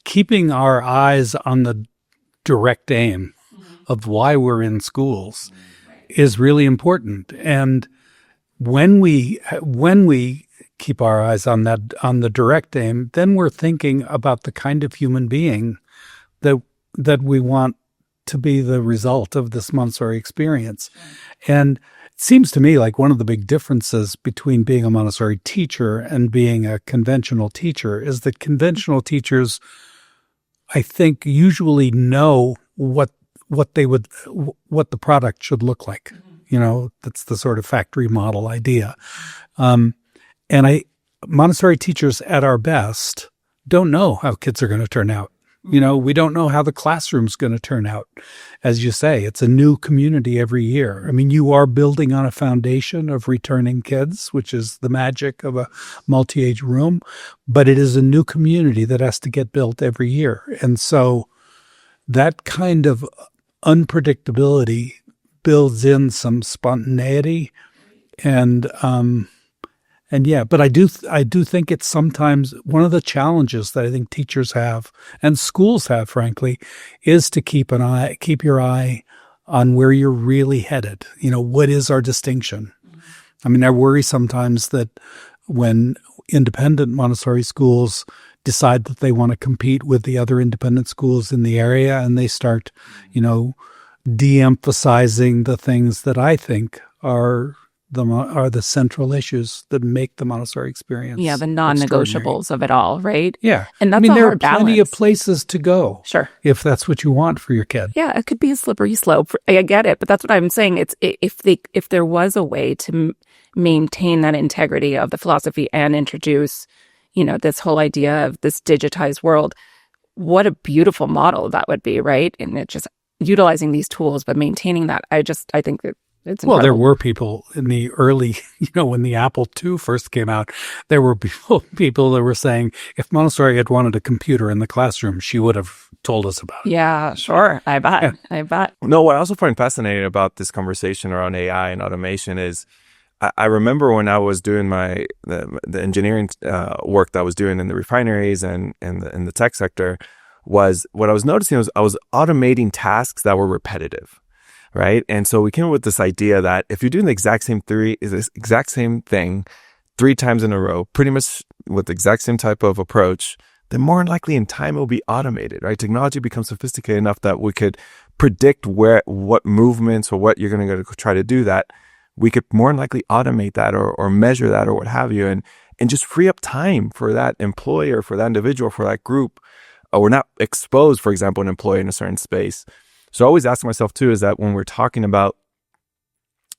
keeping our eyes on the direct aim of why we're in schools is really important. And when we keep our eyes on the direct aim, then we're thinking about the kind of human being that we want to be the result of this Montessori experience. And it seems to me like one of the big differences between being a Montessori teacher and being a conventional teacher is that conventional teachers, I think, usually know what the product should look like. You know, that's the sort of factory model idea. Montessori teachers at our best don't know how kids are going to turn out. You know, we don't know how the classroom's going to turn out. As you say, it's a new community every year. I mean, you are building on a foundation of returning kids, which is the magic of a multi-age room, but it is a new community that has to get built every year. And so that kind of unpredictability builds in some spontaneity and yeah, but I do think it's sometimes one of the challenges that I think teachers have and schools have, frankly, is to keep your eye on where you're really headed. You know, what is our distinction? I mean, I worry sometimes that when independent Montessori schools decide that they want to compete with the other independent schools in the area and they start, you know, de-emphasizing the things that I think are the central issues that make the Montessori experience. Yeah, the non-negotiables of it all, right? Yeah. And that's there are plenty of places to go. Sure. If that's what you want for your kid. Yeah, it could be a slippery slope. I get it, but that's what I'm saying. It's if there was a way to maintain that integrity of the philosophy and introduce, you know, this whole idea of this digitized world, what a beautiful model that would be, right? And it just utilizing these tools, but maintaining that. I think that it's incredible. Well, there were people in the early, you know, when the Apple II first came out, there were people that were saying if Montessori had wanted a computer in the classroom, she would have told us about it. Yeah, sure. I bet. Yeah. I bet. No, what I also find fascinating about this conversation around AI and automation is I remember when I was doing the engineering work that I was doing in the refineries and in the tech sector, was what I was noticing was I was automating tasks that were repetitive. Right. And so we came up with this idea that if you're doing the exact same thing 3 times in a row, pretty much with the exact same type of approach, then more than likely in time it will be automated. Right. Technology becomes sophisticated enough that we could predict what movements or what you're going to try to do that we could more than likely automate that or measure that or what have you and just free up time for that employer, for that individual, for that group. Or not expose, for example, an employee in a certain space. So I always ask myself, too, is that when we're talking about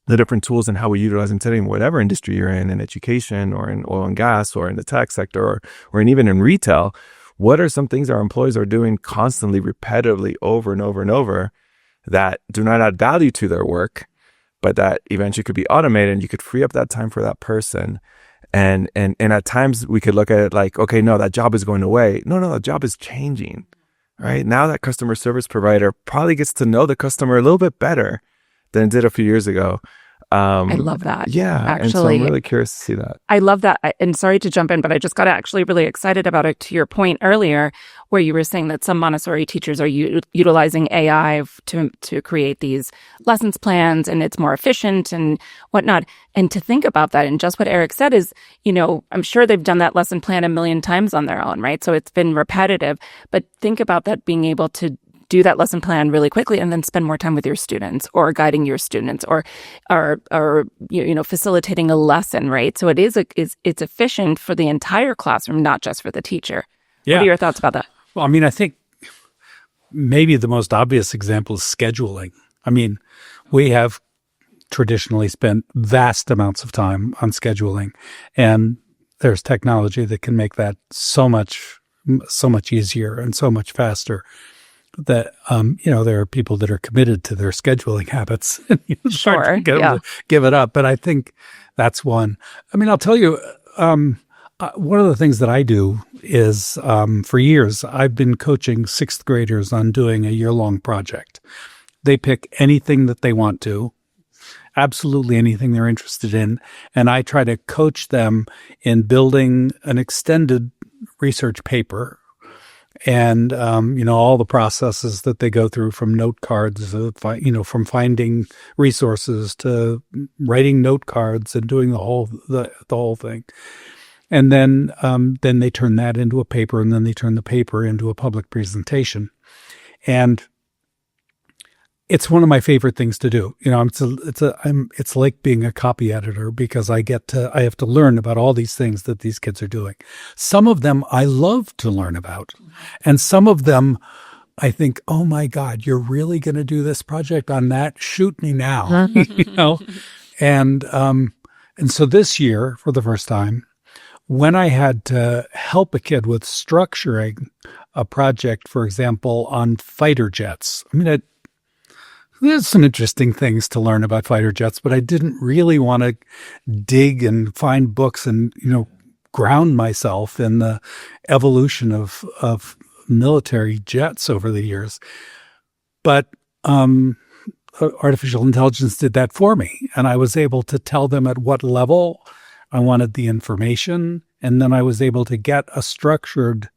the different tools and how we utilize them today in whatever industry you're in education or in oil and gas or in the tech sector or even in retail, what are some things our employees are doing constantly, repetitively, over and over and over that do not add value to their work, but that eventually could be automated and you could free up that time for that person. And at times we could look at it like, okay, no, that job is going away. No, that job is changing. Right now, that customer service provider probably gets to know the customer a little bit better than it did a few years ago. I love that. Yeah. Actually, and so I'm really curious to see that. I love that. And sorry to jump in, but I just got actually really excited about it to your point earlier, where you were saying that some Montessori teachers are utilizing AI to create these lessons plans and it's more efficient and whatnot. And to think about that and just what Eric said is, you know, I'm sure they've done that lesson plan a million times on their own, right? So it's been repetitive, but think about that being able to do that lesson plan really quickly and then spend more time with your students or guiding your students or you know, facilitating a lesson, right? So it's efficient for the entire classroom, not just for the teacher. Yeah. What are your thoughts about that? Well, I mean, I think maybe the most obvious example is scheduling. I mean, we have traditionally spent vast amounts of time on scheduling, and there's technology that can make that so much easier and so much faster. That you know, there are people that are committed to their scheduling habits. It's hard to get them to give it up, but I think that's one. I mean, I'll tell you, One of the things that I do is, for years, I've been coaching sixth graders on doing a year-long project. They pick anything that they want to, absolutely anything they're interested in, and I try to coach them in building an extended research paper and, all the processes that they go through, from note cards, from finding resources to writing note cards and doing the whole thing. And then they turn that into a paper, and then they turn the paper into a public presentation. And it's one of my favorite things to do. It's like being a copy editor, because I have to learn about all these things that these kids are doing. Some of them I love to learn about, and some of them I think, oh my God, you're really going to do this project on that? Shoot me now, And so this year, for the first time, when I had to help a kid with structuring a project, for example, on fighter jets, there's some interesting things to learn about fighter jets, but I didn't really want to dig and find books and, ground myself in the evolution of military jets over the years. But artificial intelligence did that for me, and I was able to tell them at what level I wanted the information, and then I was able to get a structured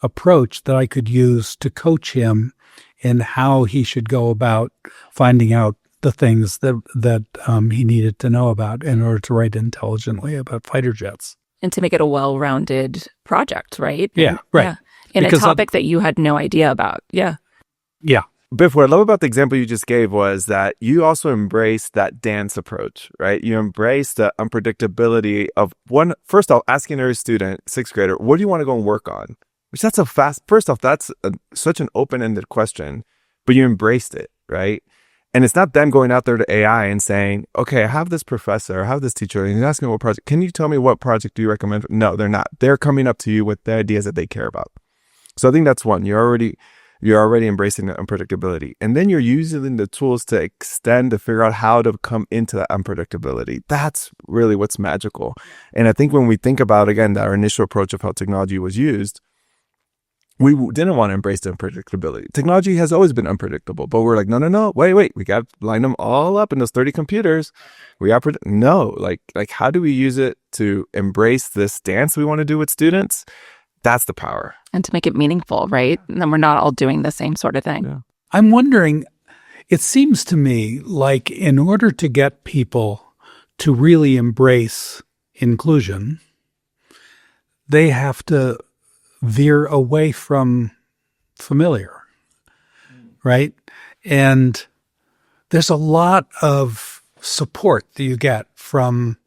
approach that I could use to coach him in how he should go about finding out the things that he needed to know about in order to write intelligently about fighter jets. And to make it a well-rounded project, right? Yeah, right. Yeah. In a topic that you had no idea about. Yeah. Yeah. Biff, what I love about the example you just gave was that you also embraced that dance approach, right? You embraced the unpredictability of first off, asking every student, sixth grader, what do you want to go and work on? Which that's such an open-ended question, but you embraced it, right? And it's not them going out there to AI and saying, okay, I have this professor, I have this teacher, and he's asking what project, can you tell me what project do you recommend? No, they're not. They're coming up to you with the ideas that they care about. So I think that's one. You're already embracing the unpredictability. And then you're using the tools to extend, to figure out how to come into that unpredictability. That's really what's magical. And I think when we think about, again, our initial approach of how technology was used, we didn't want to embrace the unpredictability. Technology has always been unpredictable, but we're like, no, wait, we got to line them all up in those 30 computers. How do we use it to embrace this dance we want to do with students? That's the power. And to make it meaningful, right? And then we're not all doing the same sort of thing. Yeah. I'm wondering, it seems to me like in order to get people to really embrace inclusion, they have to veer away from familiar, right? And there's a lot of support that you get from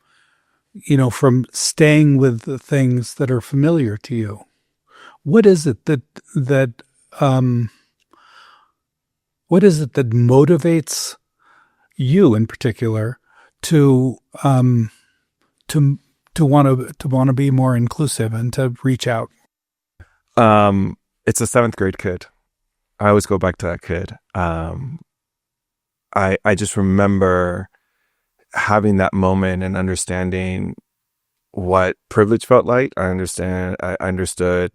staying with the things that are familiar to you. What is it that motivates you in particular to want to be more inclusive and to reach out? It's a seventh grade kid. I always go back to that kid. I just remember having that moment and understanding what privilege felt like. I understood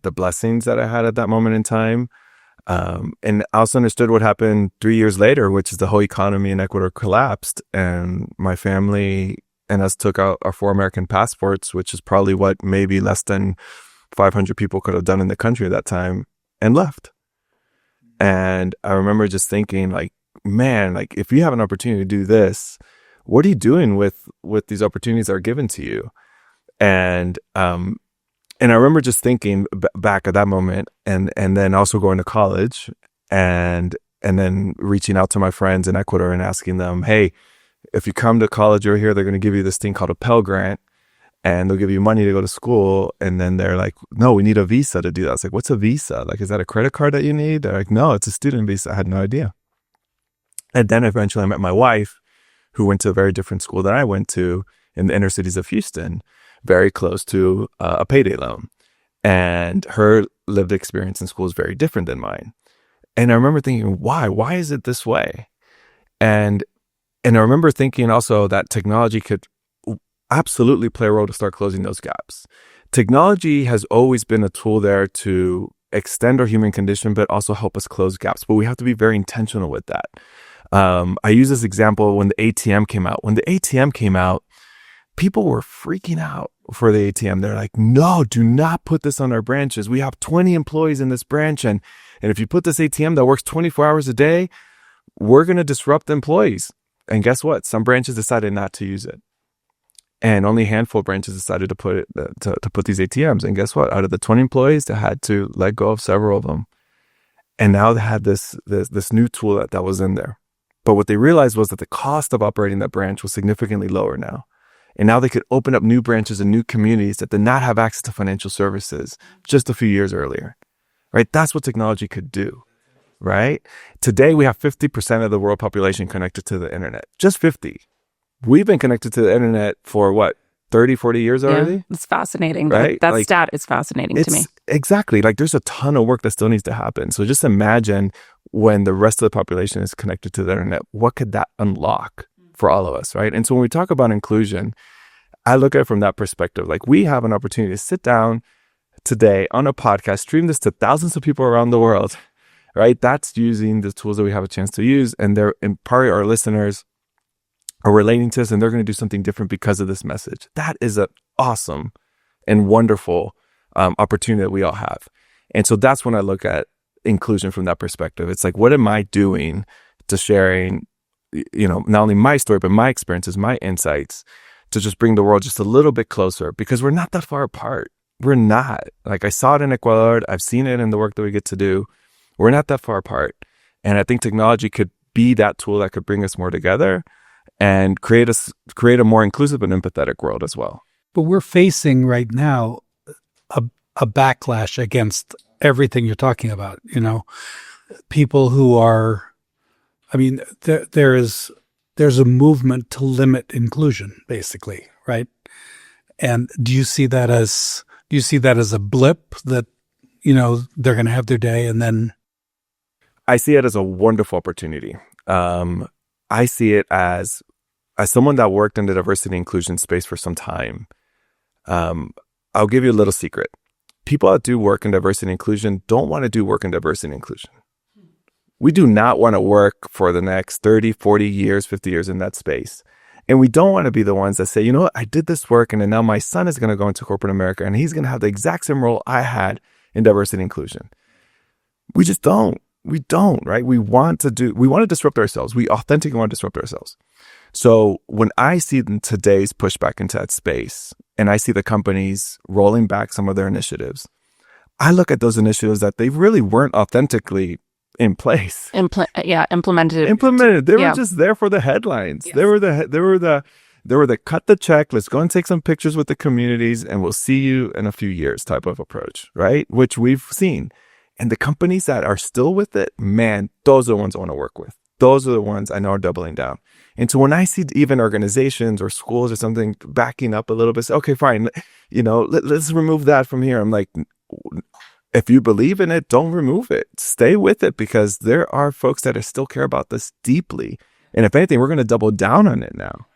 the blessings that I had at that moment in time. And I also understood what happened 3 years later, which is the whole economy in Ecuador collapsed, and my family and us took out our 4 American passports, which is probably what maybe less than 500 people could have done in the country at that time, and left. And I remember just thinking, like, man, like, if you have an opportunity to do this, what are you doing with these opportunities that are given to you? And I remember just thinking back at that moment, and then also going to college, and then reaching out to my friends in Ecuador and asking them, hey, if you come to college over here, they're going to give you this thing called a Pell Grant, and they'll give you money to go to school. And then they're like, no, we need a visa to do that. I was like, what's a visa? Like, is that a credit card that you need? They're like, no, it's a student visa. I had no idea. And then eventually I met my wife, who went to a very different school than I went to in the inner cities of Houston, very close to a payday loan. And her lived experience in school is very different than mine. And I remember thinking, why? Why is it this way? And I remember thinking also that technology could absolutely play a role to start closing those gaps. Technology has always been a tool there to extend our human condition, but also help us close gaps. But we have to be very intentional with that. I use this example when the ATM came out. When the ATM came out, people were freaking out for the ATM. They're like, no, do not put this on our branches. We have 20 employees in this branch. And if you put this ATM that works 24 hours a day, we're going to disrupt the employees. And guess what? Some branches decided not to use it. And only a handful of branches decided to put these ATMs. And guess what? Out of the 20 employees, they had to let go of several of them. And now they had this new tool that was in there. But what they realized was that the cost of operating that branch was significantly lower now. And now they could open up new branches in new communities that did not have access to financial services just a few years earlier, right? That's what technology could do, right? Today, we have 50% of the world population connected to the internet, just 50. We've been connected to the internet for what, 30, 40 years already? Yeah, it's fascinating. Right? That stat is fascinating to me. Exactly. Like there's a ton of work that still needs to happen. So just imagine when the rest of the population is connected to the internet, what could that unlock for all of us, right? And so when we talk about inclusion, I look at it from that perspective. Like we have an opportunity to sit down today on a podcast, stream this to thousands of people around the world, right? That's using the tools that we have a chance to use. And probably our listeners are relating to us and they're going to do something different because of this message. That is an awesome and wonderful opportunity that we all have. And so that's when I look at inclusion from that perspective. It's like, what am I doing to sharing, not only my story, but my experiences, my insights to just bring the world just a little bit closer, because we're not that far apart. We're not. Like I saw it in Ecuador. I've seen it in the work that we get to do. We're not that far apart. And I think technology could be that tool that could bring us more together and create a more inclusive and empathetic world as well. But we're facing right now a backlash against everything you're talking about. People who are, there's a movement to limit inclusion, basically, right? And do you see that as a blip that, they're going to have their day and then? I see it as a wonderful opportunity. I see it as someone that worked in the diversity and inclusion space for some time. I'll give you a little secret. People that do work in diversity and inclusion don't want to do work in diversity and inclusion. We do not want to work for the next 30, 40 years, 50 years in that space. And we don't want to be the ones that say, you know what, I did this work and then now my son is going to go into corporate America and he's going to have the exact same role I had in diversity and inclusion. We just don't. We don't, right? We want to disrupt ourselves. We authentically want to disrupt ourselves. So when I see today's pushback into that space and I see the companies rolling back some of their initiatives, I look at those initiatives that they really weren't authentically in place. Implemented. They were just there for the headlines. Yes. They were the cut the check. Let's go and take some pictures with the communities and we'll see you in a few years type of approach, right? Which we've seen. And the companies that are still with it, man, those are the ones I want to work with. Those are the ones I know are doubling down. And so when I see even organizations or schools or something backing up a little bit, say, okay, fine, let's remove that from here. I'm like, if you believe in it, don't remove it. Stay with it, because there are folks that still care about this deeply. And if anything, we're going to double down on it now.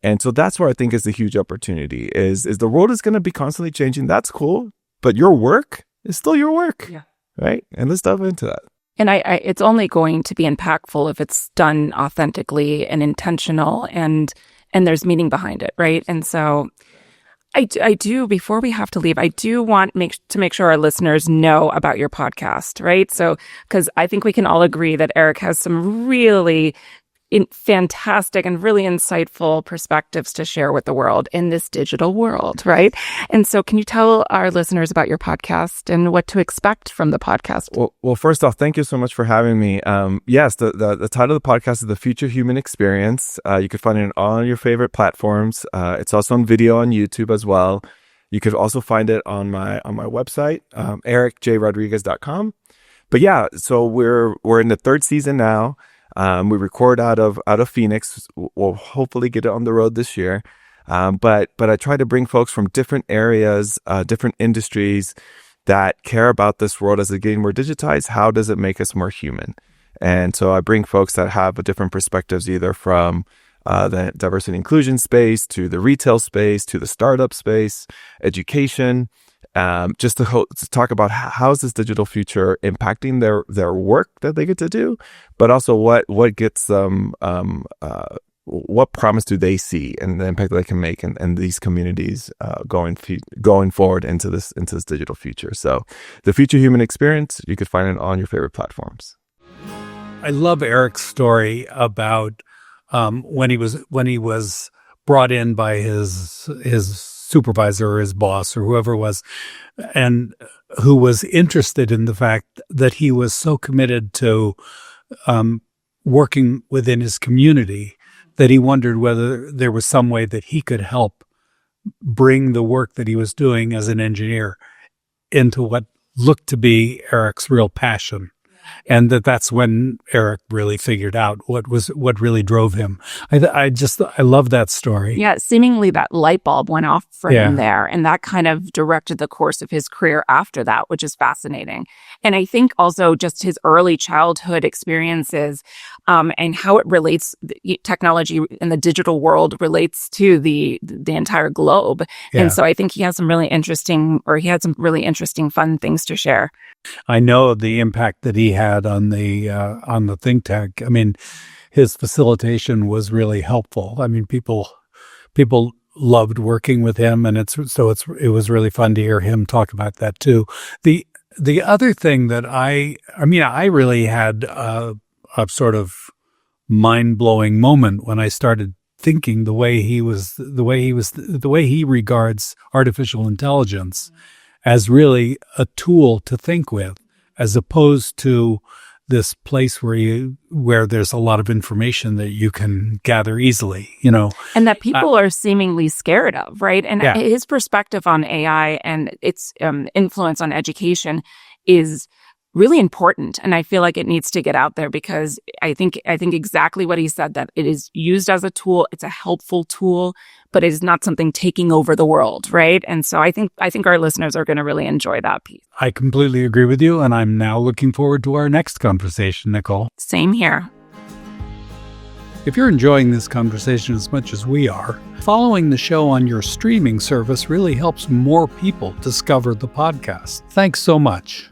And so that's where I think is the huge opportunity is the world is going to be constantly changing. That's cool. But your work is still your work. Yeah. Right? And let's dive into that. And it's only going to be impactful if it's done authentically and intentional and there's meaning behind it, right? And so I do, before we have to leave, I do want to make sure our listeners know about your podcast, right? So, because I think we can all agree that Eric has some really fantastic and really insightful perspectives to share with the world in this digital world, right? And so can you tell our listeners about your podcast and what to expect from the podcast? Well, first off, thank you so much for having me. Yes, the title of the podcast is The Future Human Experience. You can find it on all your favorite platforms. It's also on video on YouTube as well. You could also find it on my website, ericjrodriguez.com. But yeah, so we're in the third season now. We record out of Phoenix. We'll hopefully get it on the road this year. But I try to bring folks from different areas, different industries that care about this world as it's getting more digitized. How does it make us more human? And so I bring folks that have different perspectives, either from the diversity and inclusion space, to the retail space, to the startup space, education, just to talk about how is this digital future impacting their work that they get to do, but also what gets them, what promise do they see and the impact that they can make in these communities going forward into this digital future. So the Future Human Experience, you could find it on your favorite platforms. I love Eric's story about when he was brought in by his supervisor or his boss or whoever it was, and who was interested in the fact that he was so committed to working within his community that he wondered whether there was some way that he could help bring the work that he was doing as an engineer into what looked to be Eric's real passion. And that's when Eric really figured out what really drove him. I love that story. Yeah, seemingly that light bulb went off for him there, and that kind of directed the course of his career after that, which is fascinating. And I think also just his early childhood experiences and how it relates, technology in the digital world relates to the entire globe. Yeah. And so I think he had some really interesting fun things to share. I know the impact that he had on the think tank. I mean, his facilitation was really helpful. I mean, people loved working with him, and it was really fun to hear him talk about that too. The other thing that I really had a sort of mind-blowing moment when I started thinking the way he regards artificial intelligence as really a tool to think with, as opposed to this place where there's a lot of information that you can gather easily, and that people are seemingly scared of, right? And his perspective on AI and its influence on education is really important, and I feel like it needs to get out there, because I think exactly what he said, that it is used as a tool. It's a helpful tool, but it is not something taking over the world, right? And so I think our listeners are going to really enjoy that piece. I completely agree with you, and I'm now looking forward to our next conversation, Nicole. Same here. If you're enjoying this conversation as much as we are, following the show on your streaming service really helps more people discover the podcast. Thanks so much.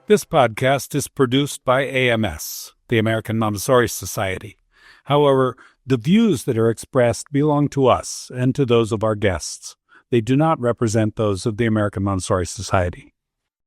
This podcast is produced by AMS, the American Montessori Society. However, the views that are expressed belong to us and to those of our guests. They do not represent those of the American Montessori Society.